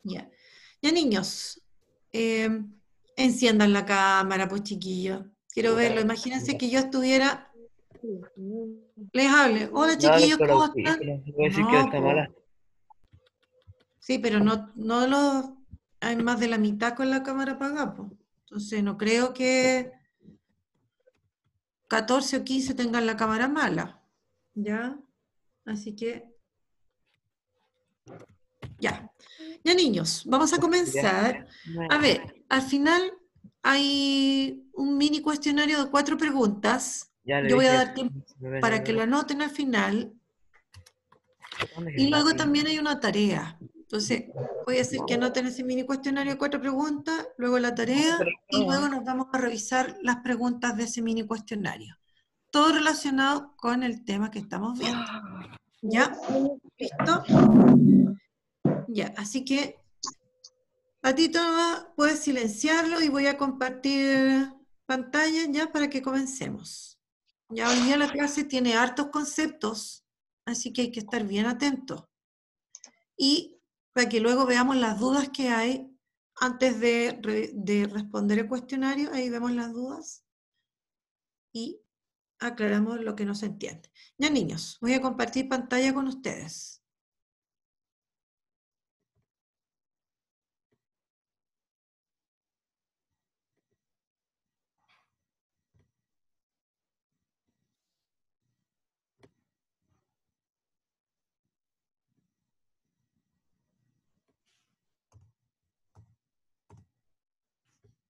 Ya. Ya, niños, eh, enciendan la cámara, pues chiquillos. Quiero verlo. Imagínense que yo estuviera, les hable. Hola Claro, chiquillos, con ¿cómo están? audífonos, se puede decir que No, está pues. mala. Sí, pero no lo, hay más de la mitad con la cámara apagada, pues. Entonces no creo que 14 o 15 tengan la cámara mala. ¿Ya? Así que, ya. Ya, niños, vamos a Ya, comenzar. A bueno, ver, al final hay un mini cuestionario de 4 preguntas. ya le Yo voy a dije, dar tiempo se me ve para que negro. lo anoten al final. ¿Dónde es Y el luego lápiz? también hay una tarea. Entonces, voy a hacer que anoten ese mini cuestionario de 4 preguntas, luego la tarea, y luego nos vamos a revisar las preguntas de ese mini cuestionario. Todo relacionado con el tema que estamos viendo. ¿Ya? ¿Listo? Ya, así que Patito, puedes silenciarlo y voy a compartir pantalla ya para que comencemos. Ya hoy día la clase tiene hartos conceptos, así que hay que estar bien atentos. Y para que luego veamos las dudas que hay antes de responder el cuestionario, ahí vemos las dudas y aclaramos lo que no se entiende. Ya, niños, voy a compartir pantalla con ustedes.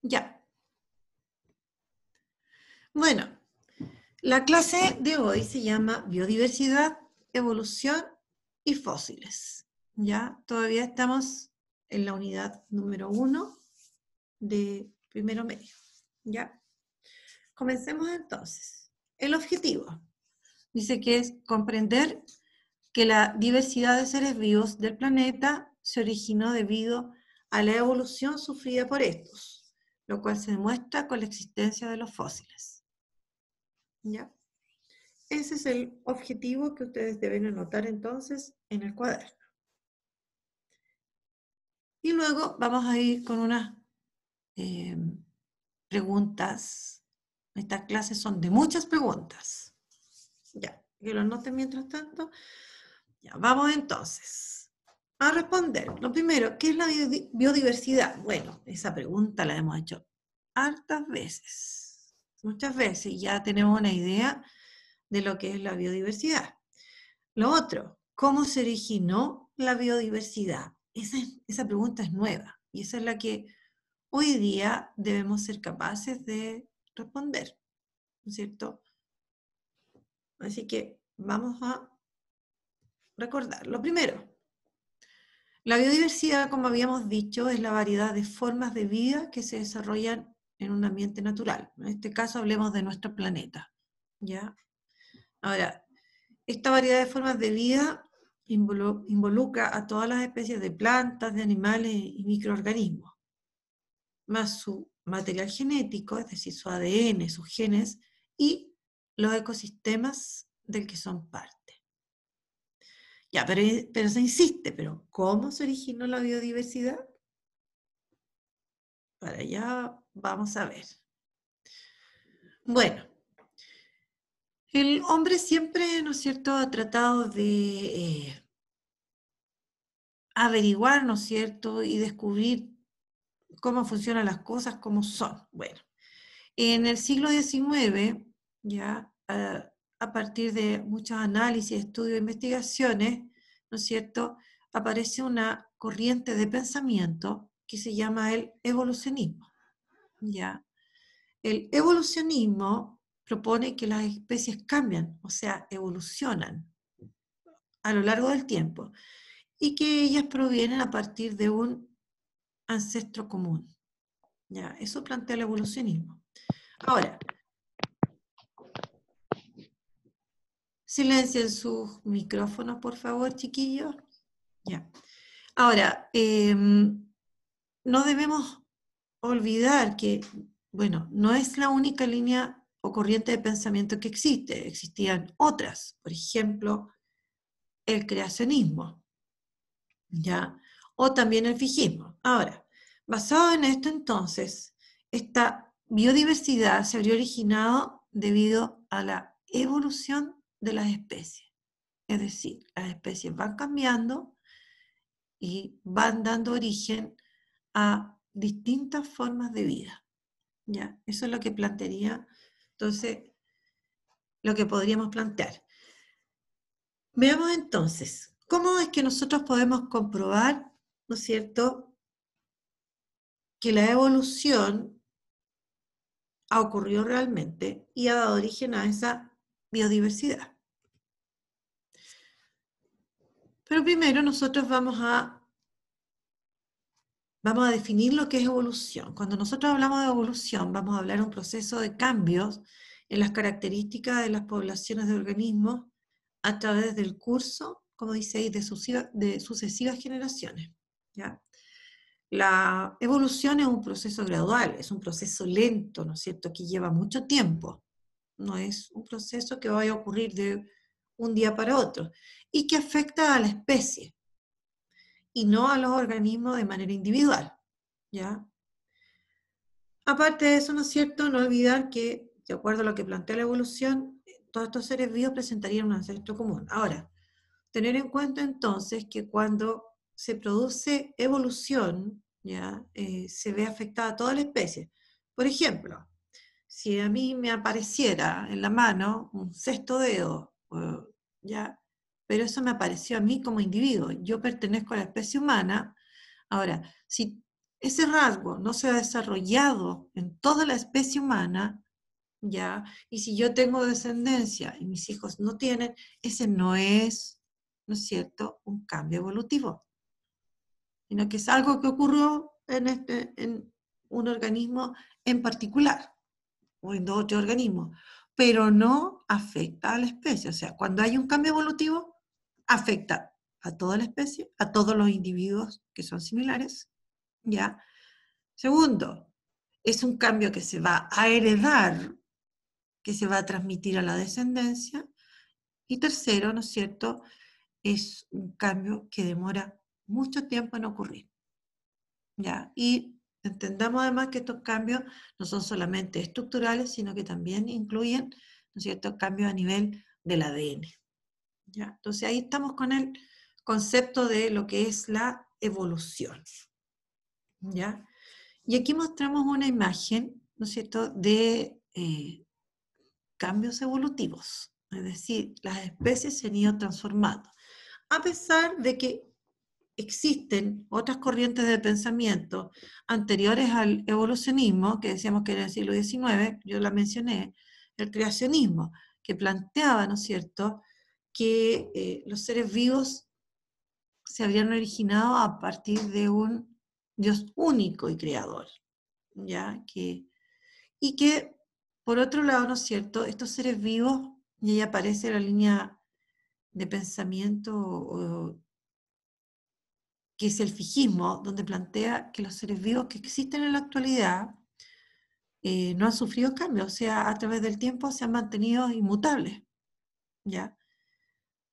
Ya. Bueno, la clase de hoy se llama Biodiversidad, Evolución y Fósiles. Ya, todavía estamos en la unidad número 1 de primero medio. Ya, comencemos entonces. El objetivo dice que es comprender que la diversidad de seres vivos del planeta se originó debido a la evolución sufrida por estos, lo cual se demuestra con la existencia de los fósiles. ¿Ya? Ese es el objetivo que ustedes deben anotar entonces en el cuaderno. Y luego vamos a ir con unas eh, preguntas. Estas clases son de muchas preguntas. Ya, que lo anoten mientras tanto. Ya, vamos entonces a responder. Lo primero, ¿qué es la biodiversidad? Bueno, esa pregunta la hemos hecho hartas veces, muchas veces, ya tenemos una idea de lo que es la biodiversidad. Lo otro, ¿cómo se originó la biodiversidad? Esa pregunta es nueva y esa es la que hoy día debemos ser capaces de responder, ¿no es cierto? Así que vamos a recordar. Lo primero, la biodiversidad, como habíamos dicho, es la variedad de formas de vida que se desarrollan en un ambiente natural. En este caso hablemos de nuestro planeta. ¿Ya? Ahora, esta variedad de formas de vida involucra a todas las especies de plantas, de animales y microorganismos, más su material genético, es decir, su ADN, sus genes, y los ecosistemas del que son parte. Ya, pero se insiste, pero ¿cómo se originó la biodiversidad? Para allá vamos a ver. Bueno, el hombre siempre, ¿no es cierto?, ha tratado de averiguar, ¿no es cierto?, y descubrir cómo funcionan las cosas, cómo son. Bueno, en el siglo XIX, ya a partir de muchos análisis, estudios e investigaciones, ¿no es cierto?, aparece una corriente de pensamiento que se llama el evolucionismo. ¿Ya? El evolucionismo propone que las especies cambian, o sea, evolucionan a lo largo del tiempo y que ellas provienen a partir de un ancestro común. ¿Ya? Eso plantea el evolucionismo. Ahora, silencien sus micrófonos, por favor, chiquillos. Ya. Ahora, no debemos olvidar que, bueno, no es la única línea o corriente de pensamiento que existe. Existían otras, por ejemplo, el creacionismo, ¿ya? o también el fijismo. Ahora, basado en esto entonces, esta biodiversidad se habría originado debido a la evolución de las especies. Es decir, las especies van cambiando y van dando origen a distintas formas de vida. ¿Ya? Eso es lo que plantearía, entonces, lo que podríamos plantear. Veamos entonces, ¿cómo es que nosotros podemos comprobar, ¿no es cierto?, que la evolución ha ocurrido realmente y ha dado origen a esa biodiversidad. Pero primero nosotros vamos a definir lo que es evolución. Cuando nosotros hablamos de evolución, vamos a hablar de un proceso de cambios en las características de las poblaciones de organismos a través del curso, como dice ahí, de sucesivas generaciones. ¿Ya? La evolución es un proceso gradual, es un proceso lento, ¿no es cierto?, que lleva mucho tiempo. No es un proceso que vaya a ocurrir de un día para otro y que afecta a la especie y no a los organismos de manera individual, ¿ya? Aparte de eso, ¿no es cierto?, no olvidar que, de acuerdo a lo que plantea la evolución, todos estos seres vivos presentarían un ancestro común. Ahora, tener en cuenta entonces que cuando se produce evolución, ¿ya? Se ve afectada toda la especie. Por ejemplo, si a mí me apareciera en la mano un sexto dedo, ¿ya? Pero eso me apareció a mí como individuo, yo pertenezco a la especie humana. Ahora, si ese rasgo no se ha desarrollado en toda la especie humana, ¿ya? Y si yo tengo descendencia y mis hijos no tienen, ese no es, ¿no es cierto?, un cambio evolutivo, sino que es algo que ocurrió en un organismo en particular o en otro organismo, pero no afecta a la especie. O sea, cuando hay un cambio evolutivo, afecta a toda la especie, a todos los individuos que son similares, ¿ya? Segundo, es un cambio que se va a heredar, que se va a transmitir a la descendencia. Y tercero, ¿no es cierto?, es un cambio que demora mucho tiempo en ocurrir, ¿ya? Y entendamos además que estos cambios no son solamente estructurales, sino que también incluyen, ¿no es cierto?, cambios a nivel del ADN, ¿ya? Entonces ahí estamos con el concepto de lo que es la evolución, ¿ya? Y aquí mostramos una imagen, ¿no es cierto?, de cambios evolutivos, es decir, las especies se han ido transformando, a pesar de que existen otras corrientes de pensamiento anteriores al evolucionismo, que decíamos que era el siglo XIX, yo la mencioné, el creacionismo, que planteaba, ¿no es cierto?, que los seres vivos se habrían originado a partir de un Dios único y creador, ¿ya? Y que, por otro lado, ¿no es cierto?, estos seres vivos, y ahí aparece la línea de pensamiento que es el fijismo, donde plantea que los seres vivos que existen en la actualidad no han sufrido cambios, o sea, a través del tiempo se han mantenido inmutables, ¿ya?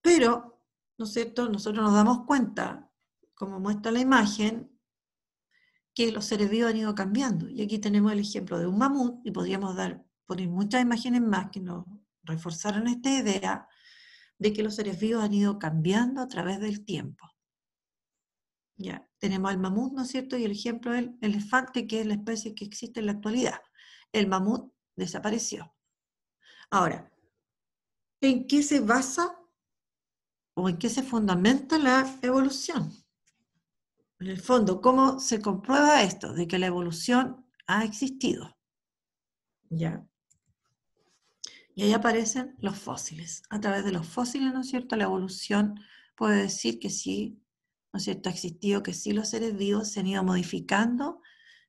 Pero, ¿no es cierto?, nosotros nos damos cuenta, como muestra la imagen, que los seres vivos han ido cambiando. Y aquí tenemos el ejemplo de un mamut, y podríamos poner muchas imágenes más que nos reforzaron esta idea de que los seres vivos han ido cambiando a través del tiempo. Ya, tenemos al mamut, ¿no es cierto? Y el ejemplo del elefante, que es la especie que existe en la actualidad. El mamut desapareció. Ahora, ¿en qué se basa o en qué se fundamenta la evolución? En el fondo, ¿cómo se comprueba esto? De que la evolución ha existido. ¿Ya? Y ahí aparecen los fósiles. A través de los fósiles, ¿no es cierto?, la evolución puede decir que sí, ¿no es cierto?, ha existido, que sí los seres vivos se han ido modificando,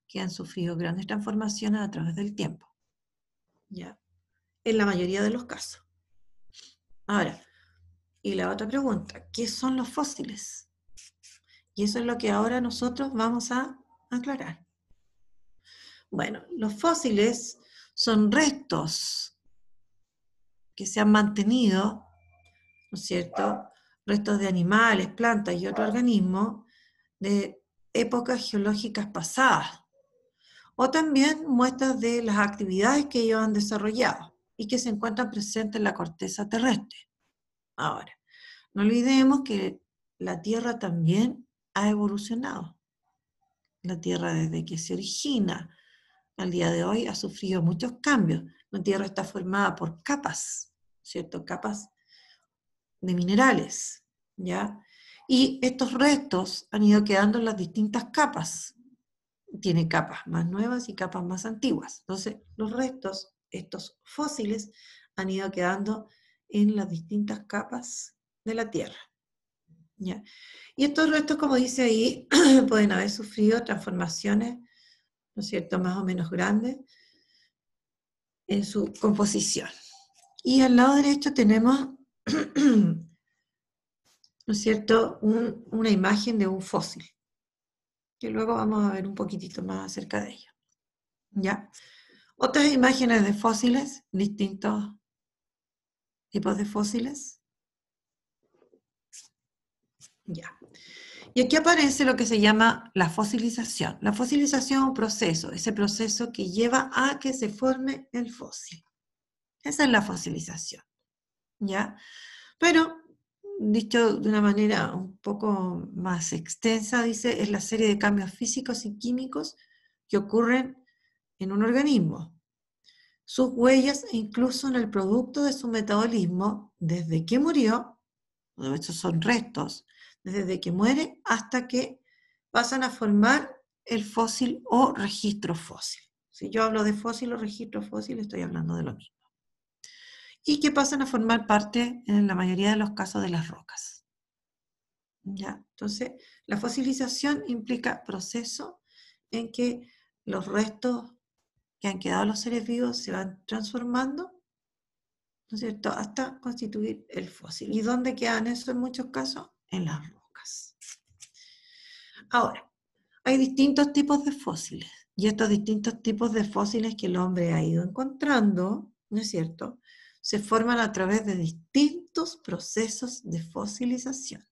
que han sufrido grandes transformaciones a través del tiempo, ¿ya? En la mayoría de los casos. Ahora, y la otra pregunta, ¿qué son los fósiles? Y eso es lo que ahora nosotros vamos a aclarar. Bueno, los fósiles son restos que se han mantenido, ¿no es cierto?, restos de animales, plantas y otros organismos de épocas geológicas pasadas, o también muestras de las actividades que ellos han desarrollado y que se encuentran presentes en la corteza terrestre. Ahora, no olvidemos que la Tierra también ha evolucionado. La Tierra desde que se origina al día de hoy ha sufrido muchos cambios. La Tierra está formada por capas, ¿cierto? Capas de minerales, ¿ya? Y estos restos han ido quedando en las distintas capas. Tiene capas más nuevas y capas más antiguas. Entonces, los restos, estos fósiles, han ido quedando en las distintas capas de la Tierra, ¿ya? Y estos restos, como dice ahí, pueden haber sufrido transformaciones, ¿no es cierto?, más o menos grandes en su composición. Y al lado derecho tenemos, ¿no es cierto?, una imagen de un fósil, que luego vamos a ver un poquitito más acerca de ello, ¿ya? Otras imágenes de fósiles, distintos tipos de fósiles, ya. Y aquí aparece lo que se llama la fosilización. La fosilización es un proceso, ese proceso que lleva a que se forme el fósil. Esa es la fosilización, ¿ya? Pero, dicho de una manera un poco más extensa, dice, es la serie de cambios físicos y químicos que ocurren en un organismo, sus huellas e incluso en el producto de su metabolismo, desde que murió, de hecho son restos, desde que muere hasta que pasan a formar el fósil o registro fósil. Si yo hablo de fósil o registro fósil, estoy hablando de lo mismo. Y que pasan a formar parte, en la mayoría de los casos, de las rocas. ¿Ya? Entonces, la fosilización implica proceso en que los restos que han quedado los seres vivos se van transformando, ¿no es cierto?, hasta constituir el fósil. ¿Y dónde quedan eso en muchos casos? En las rocas. Ahora, hay distintos tipos de fósiles, y estos distintos tipos de fósiles que el hombre ha ido encontrando, ¿no es cierto?, se forman a través de distintos procesos de fosilización.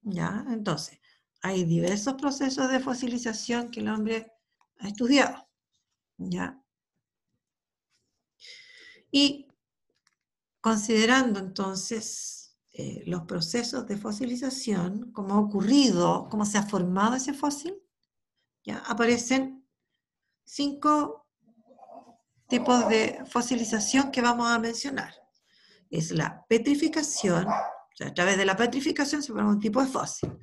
¿Ya? Entonces, hay diversos procesos de fosilización que el hombre ha estudiado, ¿ya? Y considerando entonces los procesos de fosilización, cómo ha ocurrido, cómo se ha formado ese fósil, ¿ya? Aparecen 5 tipos de fosilización que vamos a mencionar. Es la petrificación, o sea, a través de la petrificación se forma un tipo de fósil.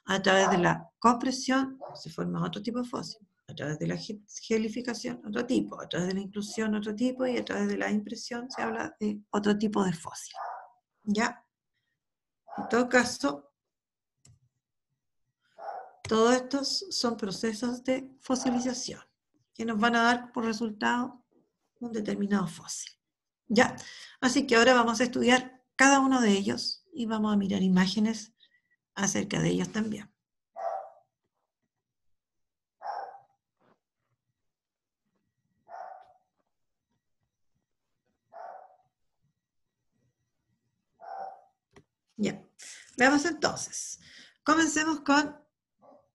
A través de la compresión se forma otro tipo de fósil. A través de la gelificación, otro tipo. A través de la inclusión, otro tipo. Y a través de la impresión se habla de otro tipo de fósil. ¿Ya? En todo caso, todos estos son procesos de fosilización que nos van a dar por resultado un determinado fósil. ¿Ya? Así que ahora vamos a estudiar cada uno de ellos y vamos a mirar imágenes acerca de ellos también. Ya, veamos entonces. Comencemos con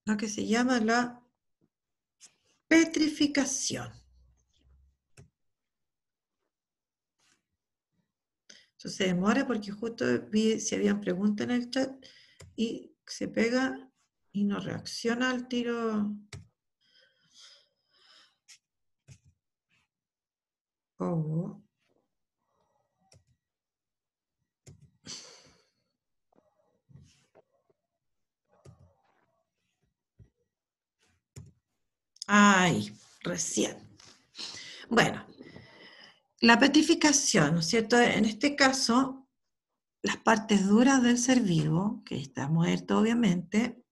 lo que se llama la petrificación. Eso se demora porque justo vi si habían preguntas en el chat y se pega y no reacciona al tiro. Oh. Ay, recién. Bueno, la petrificación, ¿no es cierto? En este caso, las partes duras del ser vivo, que está muerto obviamente,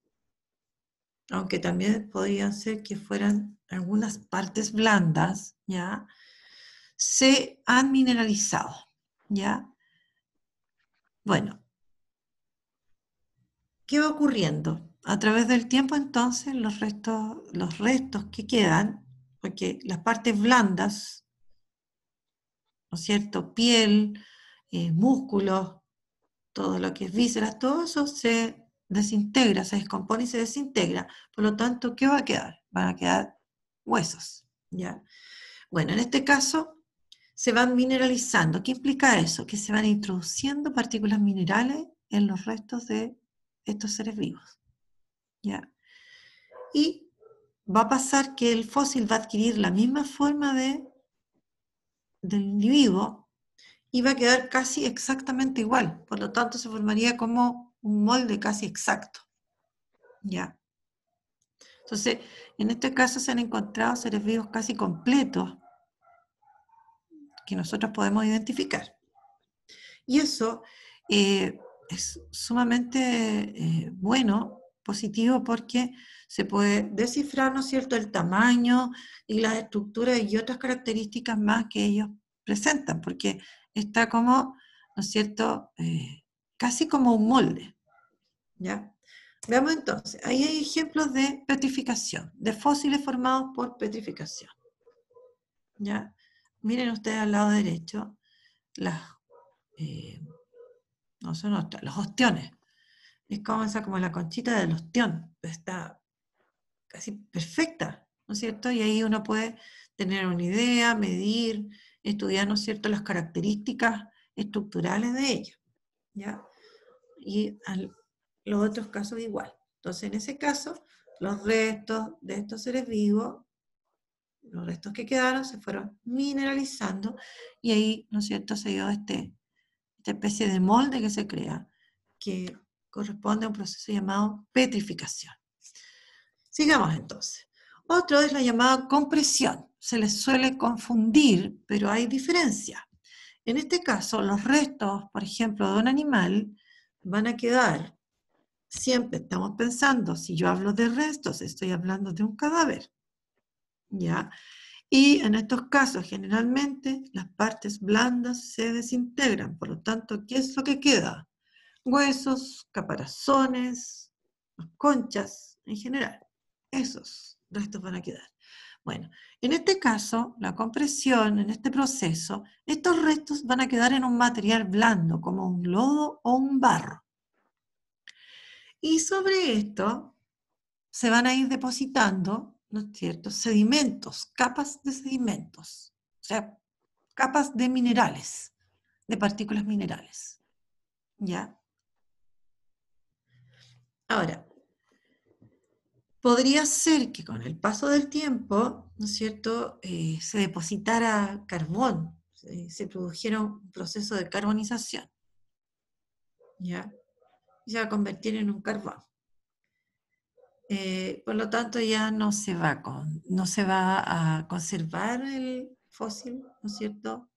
aunque también podrían ser que fueran algunas partes blandas, ¿ya?, se han mineralizado, ¿ya? Bueno, ¿qué va ocurriendo? A través del tiempo, entonces, los restos que quedan, porque las partes blandas, ¿no es cierto?, piel, músculos, todo lo que es vísceras, todo eso se desintegra, se descompone y se desintegra. Por lo tanto, ¿qué va a quedar? Van a quedar huesos, ¿ya? Bueno, en este caso se van mineralizando. ¿Qué implica eso? Que se van introduciendo partículas minerales en los restos de estos seres vivos, ¿ya? Y va a pasar que el fósil va a adquirir la misma forma del individuo y va a quedar casi exactamente igual. Por lo tanto, se formaría como un molde casi exacto, ¿ya? Entonces, en este caso se han encontrado seres vivos casi completos que nosotros podemos identificar. Y eso es sumamente bueno, positivo, porque se puede descifrar, ¿no es cierto?, el tamaño y las estructuras y otras características más que ellos presentan, porque está como, ¿no es cierto?, casi como un molde, ¿ya? Veamos entonces, ahí hay ejemplos de petrificación, de fósiles formados por petrificación, ¿ya? Miren ustedes al lado derecho, las, no son ostras, los ostiones. Es como esa, como la conchita del ostión, está casi perfecta, ¿no es cierto? Y ahí uno puede tener una idea, medir, estudiar, ¿no es cierto?, las características estructurales de ella, ¿ya? Y los otros casos igual. Entonces, en ese caso, los restos de estos seres vivos, los restos que quedaron, se fueron mineralizando y ahí, ¿no es cierto?, se dio esta especie de molde que se crea, que corresponde a un proceso llamado petrificación. Sigamos entonces. Otro es la llamada compresión. Se les suele confundir, pero hay diferencia. En este caso, los restos, por ejemplo, de un animal, van a quedar, siempre estamos pensando, si yo hablo de restos, estoy hablando de un cadáver, ¿ya? Y en estos casos, generalmente, las partes blandas se desintegran. Por lo tanto, ¿qué es lo que queda? Huesos, caparazones, conchas, en general. Esos restos van a quedar. Bueno, en este caso, la compresión, en este proceso, estos restos van a quedar en un material blando, como un lodo o un barro. Y sobre esto se van a ir depositando, ¿no es cierto?, sedimentos, capas de sedimentos, o sea, capas de minerales, de partículas minerales, ¿ya? Ahora, podría ser que con el paso del tiempo, ¿no es cierto?, se depositara carbón, se produjera un proceso de carbonización, ¿ya? Y se va a convertir en un carbón. Por lo tanto, ya no se va a conservar el fósil, ¿no es cierto?,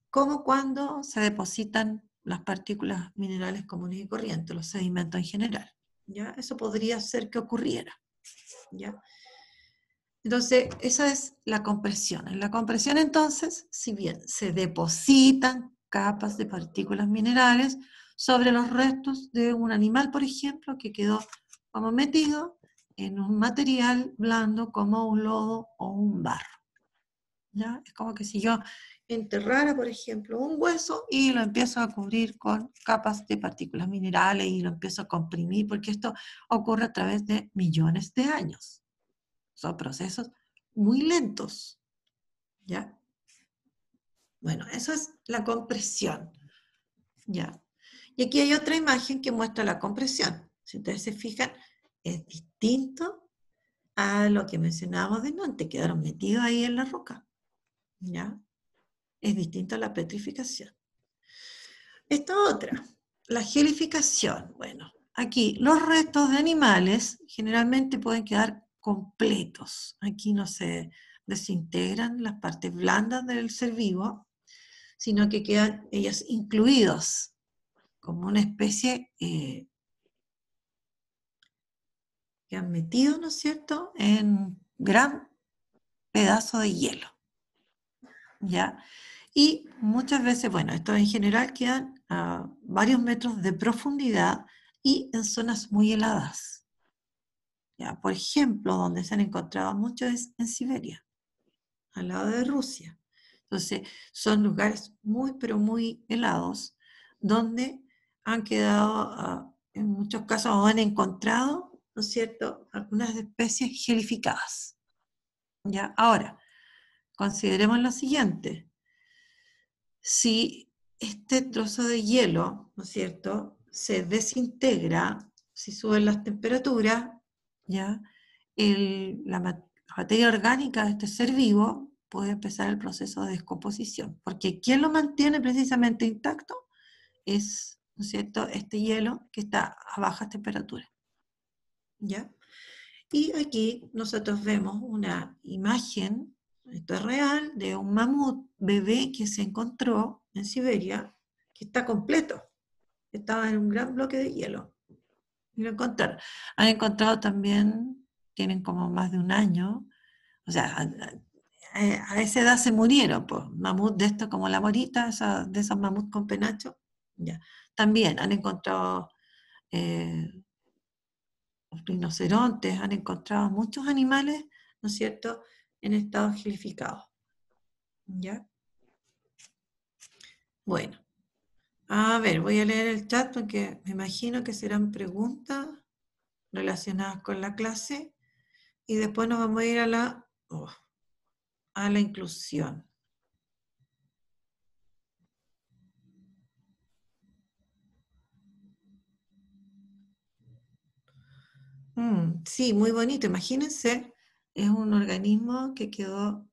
como cuando se depositan las partículas minerales comunes y corrientes, los sedimentos en general, ¿ya? Eso podría ser que ocurriera, ¿ya? Entonces, esa es la compresión. En la compresión, entonces, si bien se depositan capas de partículas minerales sobre los restos de un animal, por ejemplo, que quedó como metido en un material blando como un lodo o un barro, ¿ya? Es como que si yo enterrara, por ejemplo, un hueso y lo empiezo a cubrir con capas de partículas minerales y lo empiezo a comprimir, porque esto ocurre a través de millones de años. Son procesos muy lentos, ¿ya? Bueno, eso es la compresión, ¿ya? Y aquí hay otra imagen que muestra la compresión. Si ustedes se fijan, es distinto a lo que mencionábamos de antes, quedaron metidos ahí en la roca, ¿ya? Es distinto a la petrificación. Esta otra, la gelificación. Bueno, aquí los restos de animales generalmente pueden quedar completos. Aquí no se desintegran las partes blandas del ser vivo, sino que quedan ellas incluidos como una especie que han metido, ¿no es cierto?, en un gran pedazo de hielo, ¿ya? Y muchas veces, bueno, estos en general quedan a varios metros de profundidad y en zonas muy heladas. ¿Ya? Por ejemplo, donde se han encontrado muchos es en Siberia, al lado de Rusia. Entonces, son lugares muy, pero muy helados, donde han quedado en muchos casos han encontrado, ¿no es cierto?, algunas especies gelificadas. ¿Ya? Ahora, consideremos lo siguiente. Si este trozo de hielo, ¿no es cierto?, se desintegra, si suben las temperaturas, ¿ya?, la materia orgánica de este ser vivo puede empezar el proceso de descomposición, porque quien lo mantiene precisamente intacto es, ¿no es cierto?, este hielo que está a bajas temperaturas, ¿ya? Y aquí nosotros vemos una imagen, esto es real, de un mamut bebé que se encontró en Siberia, que está completo, estaba en un gran bloque de hielo. Y lo encontraron. Han encontrado también, tienen como más de un año, o sea, a esa edad se murieron, pues, mamut de esto como la morita, de esos mamuts con penacho. Ya. También han encontrado los rinocerontes, han encontrado muchos animales, ¿no es cierto?, en estado gelificado. ¿Ya? Bueno, a ver, voy a leer el chat porque me imagino que serán preguntas relacionadas con la clase y después nos vamos a ir a la inclusión. Sí, muy bonito. Imagínense, es un organismo que quedó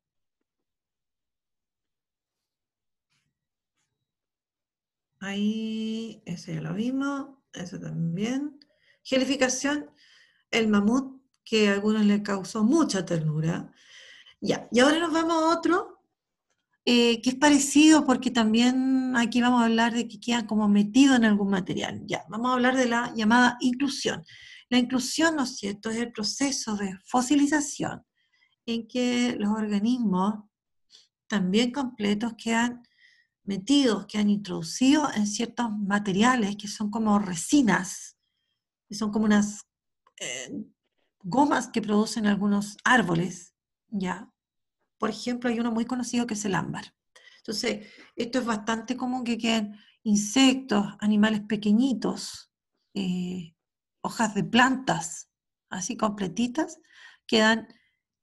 ahí, ese ya lo vimos, eso también. Gelificación, el mamut, que a algunos les causó mucha ternura. Ya, y ahora nos vamos a otro, que es parecido porque también aquí vamos a hablar de que quedan como metidos en algún material. Ya, vamos a hablar de la llamada inclusión. La inclusión, ¿no es cierto?, es el proceso de fosilización en que los organismos también completos quedan metidos, quedan introducidos en ciertos materiales que son como resinas, que son como unas eh, gomas que producen algunos árboles, ¿ya? Por ejemplo, hay uno muy conocido que es el ámbar. Entonces, esto es bastante común que queden insectos, animales pequeñitos, hojas de plantas, así completitas, quedan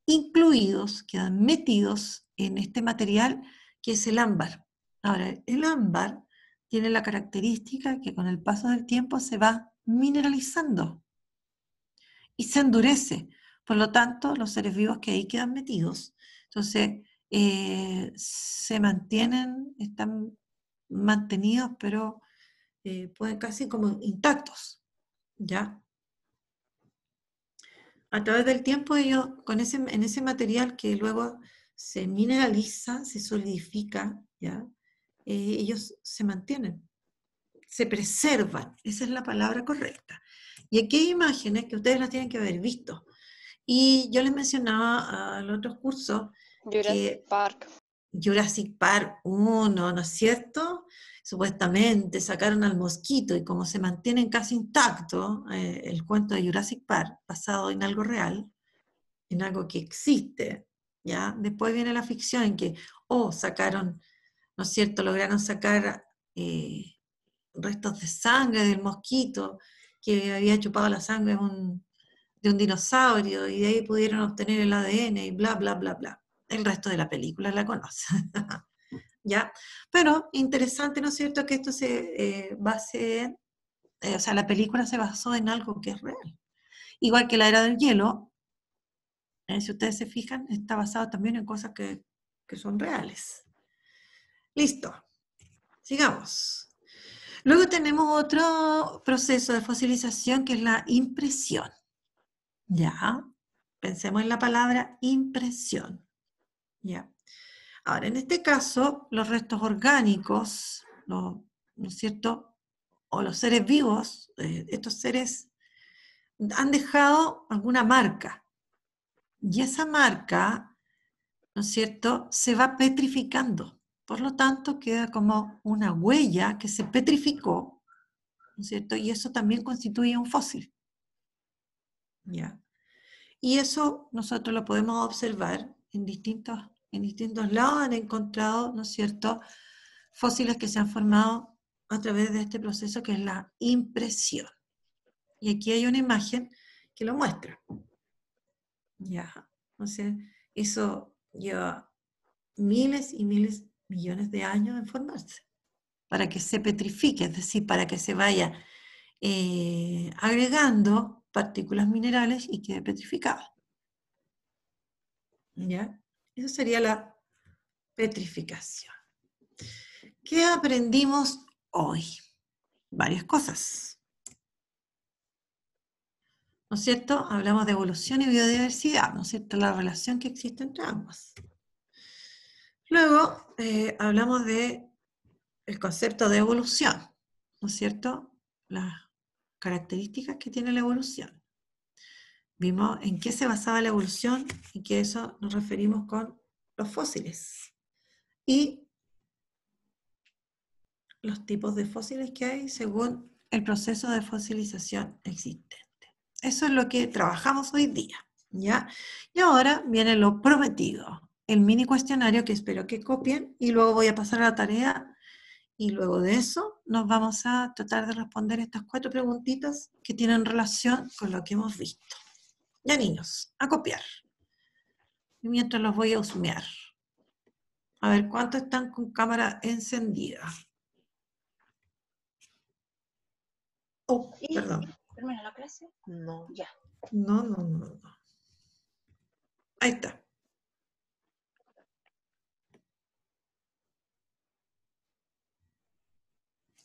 incluidos, quedan metidos en este material que es el ámbar. Ahora, el ámbar tiene la característica que con el paso del tiempo se va mineralizando y se endurece. Por lo tanto, los seres vivos que ahí quedan metidos, entonces se mantienen, están mantenidos, pero pueden casi como intactos, ¿ya? A través del tiempo ellos, en ese material que luego se mineraliza, se solidifica, ¿ya? Ellos se mantienen, se preservan, esa es la palabra correcta. Y aquí hay imágenes que ustedes las tienen que haber visto. Y yo les mencionaba al otro curso Jurassic que Park. Jurassic Park 1, ¿no es cierto? Supuestamente sacaron al mosquito y como se mantienen casi intacto el cuento de Jurassic Park, basado en algo real, en algo que existe, ¿ya? Después viene la ficción en que, sacaron, ¿no es cierto?, lograron sacar restos de sangre del mosquito que había chupado la sangre de un dinosaurio y de ahí pudieron obtener el ADN y bla, bla, bla, bla. El resto de la película la conocen. ¿Ya? Pero interesante, ¿no es cierto?, que esto se base en, o sea, la película se basó en algo que es real. Igual que la era del hielo, si ustedes se fijan, está basado también en cosas que son reales. Listo, sigamos. Luego tenemos otro proceso de fosilización que es la impresión. ¿Ya? Pensemos en la palabra impresión. ¿Ya? Ahora, en este caso, los restos orgánicos, ¿no es cierto?, o los seres vivos, estos seres han dejado alguna marca. Y esa marca, ¿no es cierto?, se va petrificando. Por lo tanto, queda como una huella que se petrificó, ¿no es cierto? Y eso también constituye un fósil. ¿Ya? Y eso nosotros lo podemos observar en distintos lados. Han encontrado, ¿no es cierto?, fósiles que se han formado a través de este proceso que es la impresión. Y aquí hay una imagen que lo muestra. Ya, entonces eso lleva miles y miles, millones de años en formarse, para que se petrifique, es decir, para que se vaya agregando partículas minerales y quede petrificado. ¿Ya? Eso sería la petrificación. ¿Qué aprendimos hoy? Varias cosas. ¿No es cierto? Hablamos de evolución y biodiversidad, ¿no es cierto? La relación que existe entre ambas. Luego hablamos de el concepto de evolución, ¿no es cierto? Las características que tiene la evolución. Vimos en qué se basaba la evolución y que eso nos referimos con los fósiles. Y los tipos de fósiles que hay según el proceso de fosilización existente. Eso es lo que trabajamos hoy día, ¿ya? Y ahora viene lo prometido, el mini cuestionario que espero que copien y luego voy a pasar a la tarea y luego de eso nos vamos a tratar de responder estas 4 preguntitas que tienen relación con lo que hemos visto. Ya niños, a copiar. Y mientras los voy a husmear. A ver, ¿cuántos están con cámara encendida? Oh, perdón. ¿Termina la clase? No. Ya. No, no, no, no. Ahí está.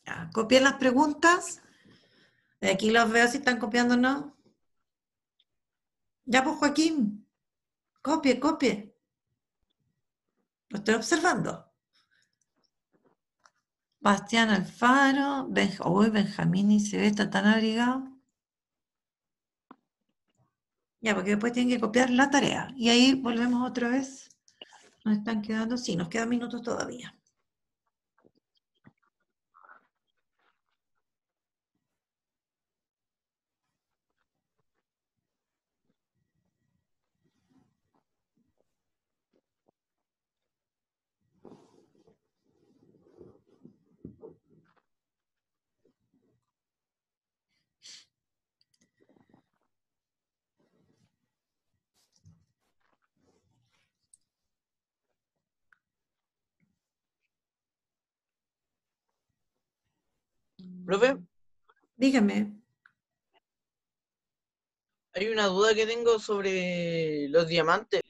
Ya, copien las preguntas. De aquí los veo si están copiando o no. Ya, pues Joaquín, copie, copie. Lo estoy observando. Bastián Alfaro, Benjamín y se ve, está tan abrigado. Ya, porque después tienen que copiar la tarea. Y ahí volvemos otra vez. Nos están quedando, sí, nos quedan minutos todavía. Profe, Dígame. hay una duda que tengo sobre los diamantes,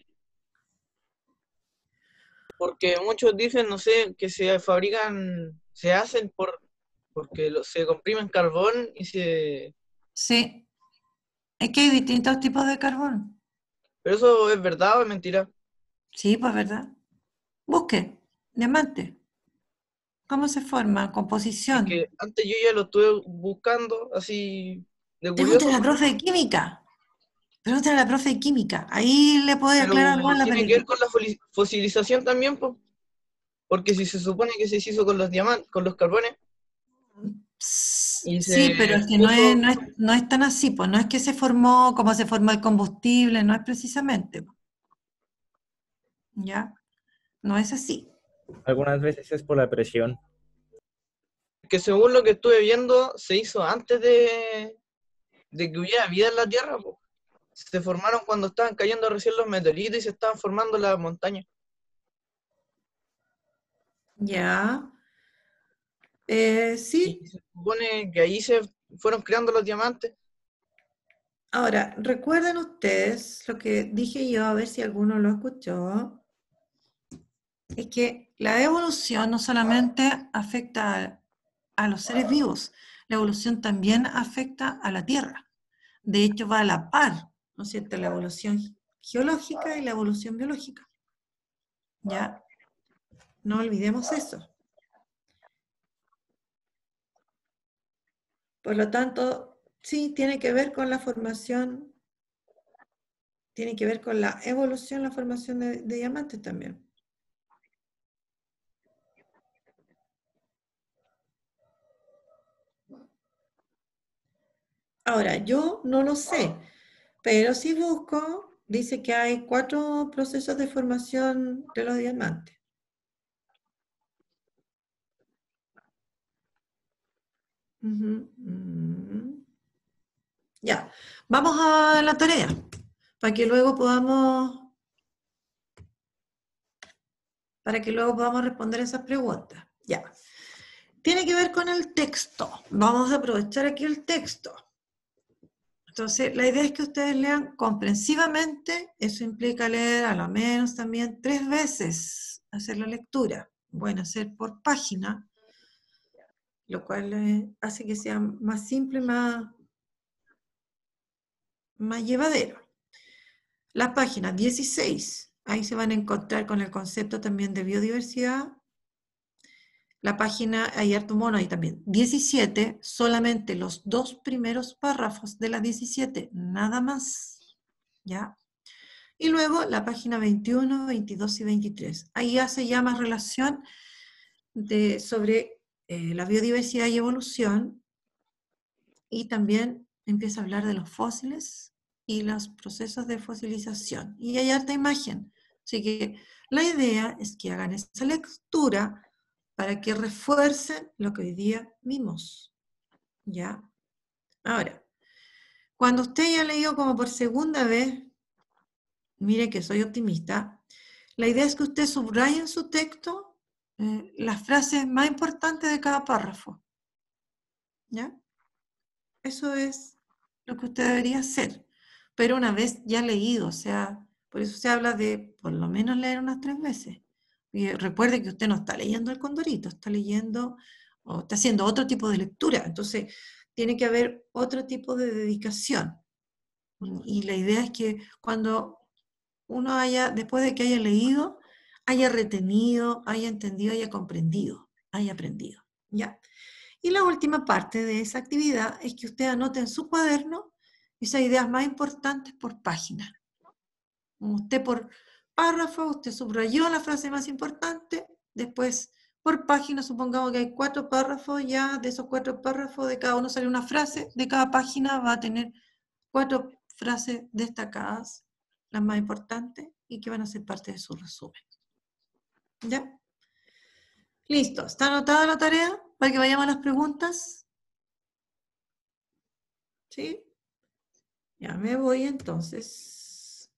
porque muchos dicen, no sé, que se fabrican, se hacen porque se comprimen carbón y se... Sí, es que hay distintos tipos de carbón. ¿Pero eso es verdad o es mentira? Sí, pues verdad. Busque, diamante. ¿Cómo se forma? Es Composición. que antes yo ya lo estuve buscando, así de Pregúntale curioso, a la profe de química. Pregúntale a la profe de química. Ahí le puede pero aclarar más la tiene que ver película. con la fosilización también, pues, porque si se supone que se hizo con los diamantes, con los carbones, y Sí, se pero es que puso... no es tan así, pues no es que se formó como se formó el combustible, no es precisamente, ¿ya? No es así. Algunas veces es por la presión. que según lo que estuve viendo, se hizo antes de que hubiera vida en la Tierra, po. Se formaron cuando estaban cayendo recién los meteoritos y se estaban formando las montañas. Ya. Y Sí. se supone que ahí se fueron creando los diamantes. Ahora, recuerden ustedes lo que dije yo, a ver si alguno lo escuchó, es que la evolución no solamente afecta a los seres vivos, la evolución también afecta a la Tierra. De hecho, va a la par, ¿no es cierto?, la evolución geológica y la evolución biológica. ¿Ya? No olvidemos eso. Por lo tanto, sí, tiene que ver con la formación, tiene que ver con la evolución, la formación de diamantes también. Ahora, yo no lo sé, pero si busco, dice que hay 4 procesos de formación de los diamantes. Ujú, ujú. Ya, vamos a la tarea, para que luego podamos responder esas preguntas. Ya. Tiene que ver con el texto. Vamos a aprovechar aquí el texto. Entonces, la idea es que ustedes lean comprensivamente. Eso implica leer a lo menos también 3 veces, hacer la lectura. Bueno, hacer por página, lo cual hace que sea más simple, más llevadero. La página 16, ahí se van a encontrar con el concepto también de biodiversidad. La página, hay harto mono ahí también. 17, solamente los 2 primeros párrafos de la 17, nada más. ¿Ya? Y luego la página 21, 22 y 23. Ahí hace ya más relación sobre la biodiversidad y evolución, y también empieza a hablar de los fósiles y los procesos de fosilización. Y hay harta imagen. Así que la idea es que hagan esa lectura para que refuercen lo que hoy día vimos. ¿Ya? Ahora, cuando usted ya leyó como por segunda vez, mire que soy optimista, la idea es que usted subraye en su texto las frases más importantes de cada párrafo. ¿Ya? Eso es lo que usted debería hacer. Pero una vez ya leído, o sea, por eso se habla de por lo menos leer unas 3 veces. Y recuerde que usted no está leyendo el Condorito, está leyendo o está haciendo otro tipo de lectura. Entonces, tiene que haber otro tipo de dedicación. Y la idea es que cuando uno después de que haya leído, haya retenido, haya entendido, haya comprendido, haya aprendido. ¿Ya? Y la última parte de esa actividad es que usted anote en su cuaderno esas ideas más importantes por página. Usted por párrafo, usted subrayó la frase más importante, después por página, supongamos que hay 4 párrafos, ya de esos 4 párrafos de cada uno sale una frase, de cada página va a tener 4 frases destacadas, las más importantes, y que van a ser parte de su resumen. ¿Ya? Listo, ¿está anotada la tarea para que vayamos a las preguntas? ¿Sí? Ya me voy entonces.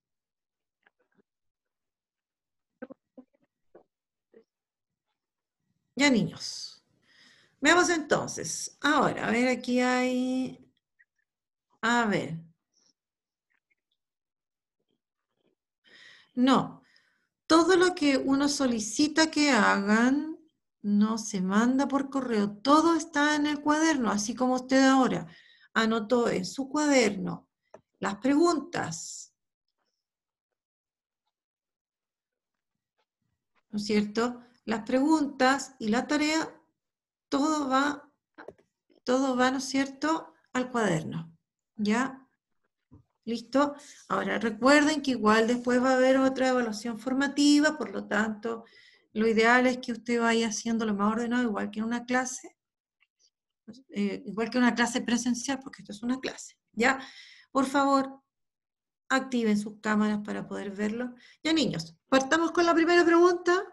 Ya, niños. Veamos entonces. Ahora, a ver, aquí hay... A ver. No. Todo lo que uno solicita que hagan no se manda por correo. Todo está en el cuaderno, así como usted ahora anotó en su cuaderno las preguntas, ¿no es cierto? Las preguntas y la tarea, todo va, ¿no es cierto?, al cuaderno. ¿Ya? ¿Listo? Ahora recuerden que igual después va a haber otra evaluación formativa, por lo tanto, lo ideal es que usted vaya haciendo lo más ordenado, igual que en una clase, igual que una clase presencial, porque esto es una clase. ¿Ya? Por favor, activen sus cámaras para poder verlo. Ya, niños, partamos con la primera pregunta.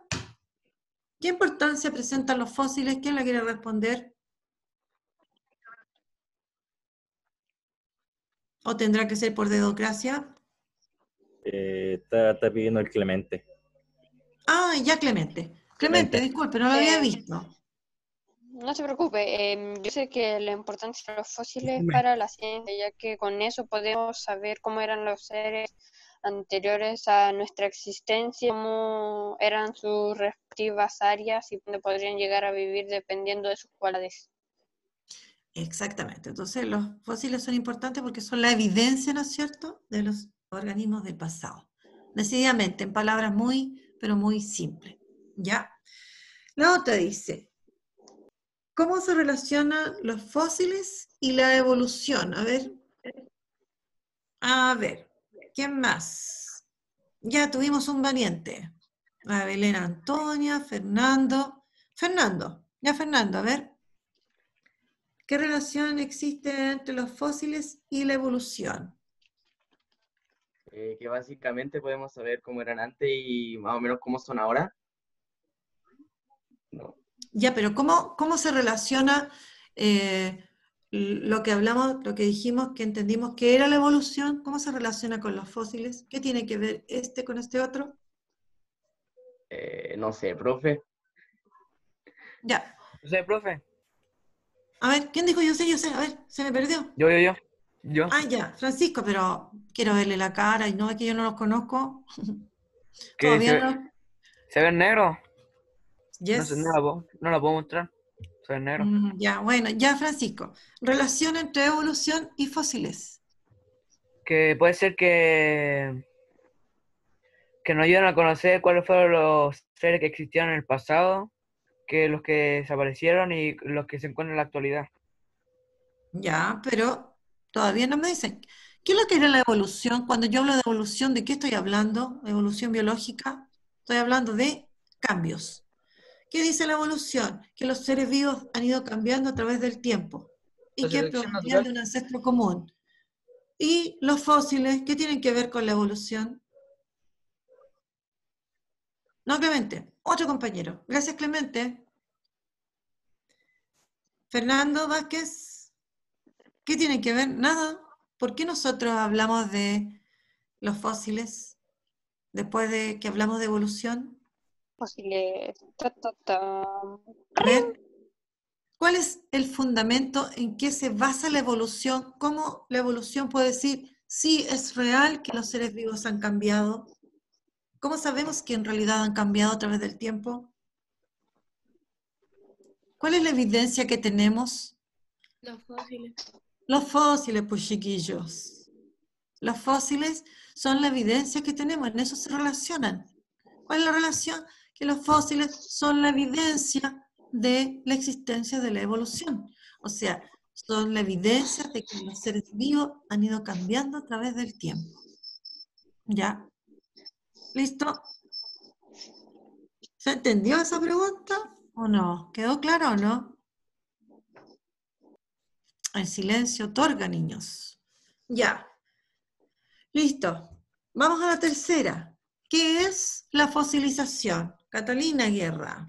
¿Qué importancia presentan los fósiles? ¿Quién la quiere responder? ¿O tendrá que ser por dedocracia? Está pidiendo el Clemente. Ah, ya Clemente. Clemente, disculpe, no lo había visto. No se preocupe, yo sé que la importancia de los fósiles para la ciencia, ya que con eso podemos saber cómo eran los seres anteriores a nuestra existencia, cómo eran sus respectivas áreas y dónde podrían llegar a vivir dependiendo de sus cualidades. Exactamente. Entonces, los fósiles son importantes porque son la evidencia, ¿no es cierto?, de los organismos del pasado. Decididamente, en palabras muy, pero muy simples. ¿Ya? La otra dice, ¿cómo se relacionan los fósiles y la evolución? A ver, ¿quién más? Ya tuvimos un valiente. A Belén Antonia, Fernando. Fernando, a ver. ¿Qué relación existe entre los fósiles y la evolución? Que básicamente podemos saber cómo eran antes y más o menos cómo son ahora. No. Ya, pero ¿cómo se relaciona lo que hablamos, lo que dijimos, que entendimos que era la evolución, ¿cómo se relaciona con los fósiles? ¿Qué tiene que ver este con este otro? No sé, profe. Ya. No sé, profe. A ver, ¿quién dijo yo sé, yo sé? A ver, se me perdió. Yo. Ah, ya, Francisco, pero quiero verle la cara y no es que yo no los conozco. Que Todavía no. se ve negro. No sé, Yes. no la puedo mostrar. Se ve negro. Ya, bueno, ya, Francisco. Relación entre evolución y fósiles. Que puede ser que nos ayuden a conocer cuáles fueron los seres que existieron en el pasado, que los que desaparecieron y los que se encuentran en la actualidad. Ya, pero todavía no me dicen. ¿Qué es lo que era la evolución? Cuando yo hablo de evolución, ¿de qué estoy hablando? Evolución biológica. Estoy hablando de cambios. ¿Qué dice la evolución? Que los seres vivos han ido cambiando a través del tiempo y La que selección provenían natural. de un ancestro común. ¿Y los fósiles, qué tienen que ver con la evolución? No, Clemente, otro compañero. Gracias, Clemente. Fernando Vázquez, ¿qué tienen que ver? Nada. ¿Por qué nosotros hablamos de los fósiles después de que hablamos de evolución? Fósiles. Ta, ta, ta. A ver, ¿cuál es el fundamento en que se basa la evolución? ¿Cómo la evolución puede decir, sí, es real que los seres vivos han cambiado? ¿Cómo sabemos que en realidad han cambiado a través del tiempo? ¿Cuál es la evidencia que tenemos? Los fósiles. Los fósiles, pues chiquillos. Los fósiles son la evidencia que tenemos, en eso se relacionan. ¿Cuál es la relación? Que los fósiles son la evidencia de la existencia de la evolución. O sea, son la evidencia de que los seres vivos han ido cambiando a través del tiempo. ¿Ya? ¿Listo? ¿Se entendió esa pregunta o no? ¿Quedó claro o no? El silencio otorga, niños. Ya. Listo. Vamos a la tercera. ¿Qué es la fosilización? Catalina Guerra.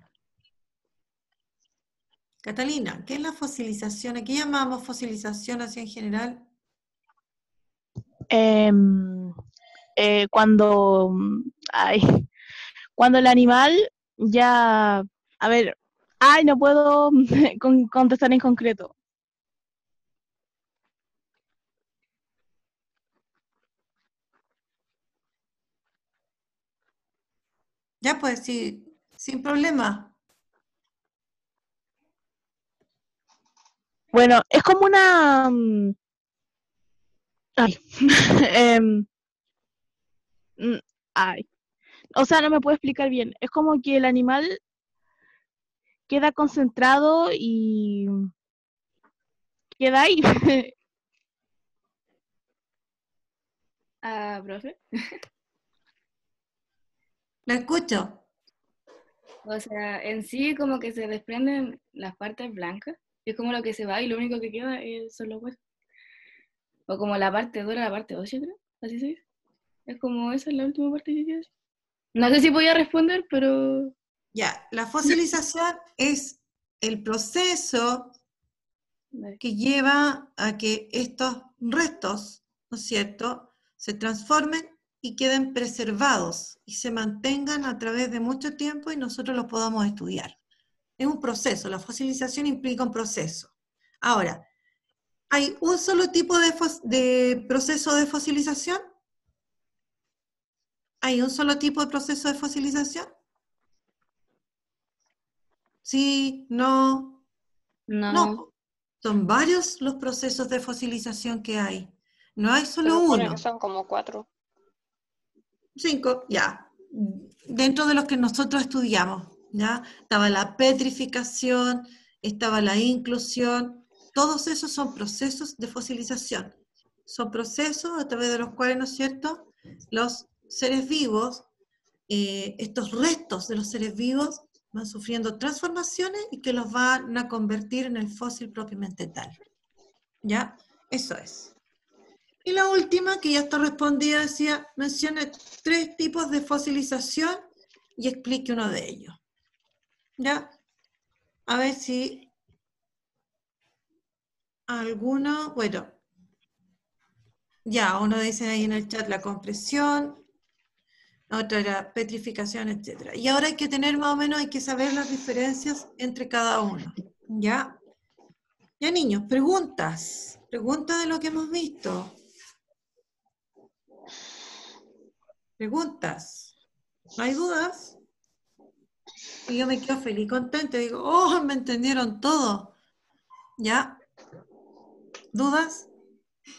Catalina, ¿qué es la fosilización? ¿A qué llamamos fosilización así en general? Cuando, ay, cuando el animal ya, a ver, no puedo contestar en concreto. Ya pues, sí, sin problema. Bueno, es como una, ay, em, mm, ay, o sea, no me puedo explicar bien. Es como que el animal queda concentrado y queda ahí. Profe. La escucho. O sea, en sí como que se desprenden las partes blancas. Y es como lo que se va y lo único que queda son los huesos. O como la parte dura, la parte ósea, creo. Así se dice. Es como esa es la última parte que queda. No sé si podía responder, pero... Ya, la fosilización es el proceso que lleva a que estos restos, ¿no es cierto?, se transformen y queden preservados y se mantengan a través de mucho tiempo y nosotros los podamos estudiar. Es un proceso, la fosilización implica un proceso. Ahora, ¿hay un solo tipo de proceso de fosilización? ¿Hay un solo tipo de proceso de fosilización? Sí, no, No. no. Son varios los procesos de fosilización que hay. No hay Se solo supone uno. que son como 4. 5, ya. Dentro de los que nosotros estudiamos, ¿ya? Estaba la petrificación, estaba la inclusión. Todos esos son procesos de fosilización. Son procesos a través de los cuales, ¿no es cierto?, los seres vivos, estos restos de los seres vivos van sufriendo transformaciones y que los van a convertir en el fósil propiamente tal. ¿Ya? Eso es. Y la última, que ya está respondida, decía, mencione 3 tipos de fosilización y explique uno de ellos. ¿Ya? A ver si alguno, bueno, ya, uno dice ahí en el chat la compresión, otra era petrificación, etc. Y ahora hay que tener más o menos, hay que saber las diferencias entre cada uno, ¿ya? Ya, niños, preguntas. Preguntas de lo que hemos visto. Preguntas. ¿No hay dudas? Y yo me quedo feliz, contenta. Digo, oh, me entendieron todo. ¿Ya? ¿Dudas?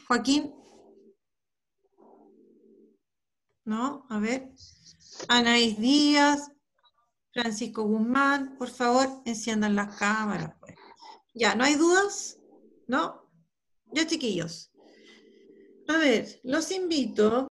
Joaquín. ¿No? A ver. Anaís Díaz. Francisco Guzmán. Por favor, enciendan las cámaras. Pues. Ya, ¿no hay dudas? ¿No? Ya, chiquillos. A ver, los invito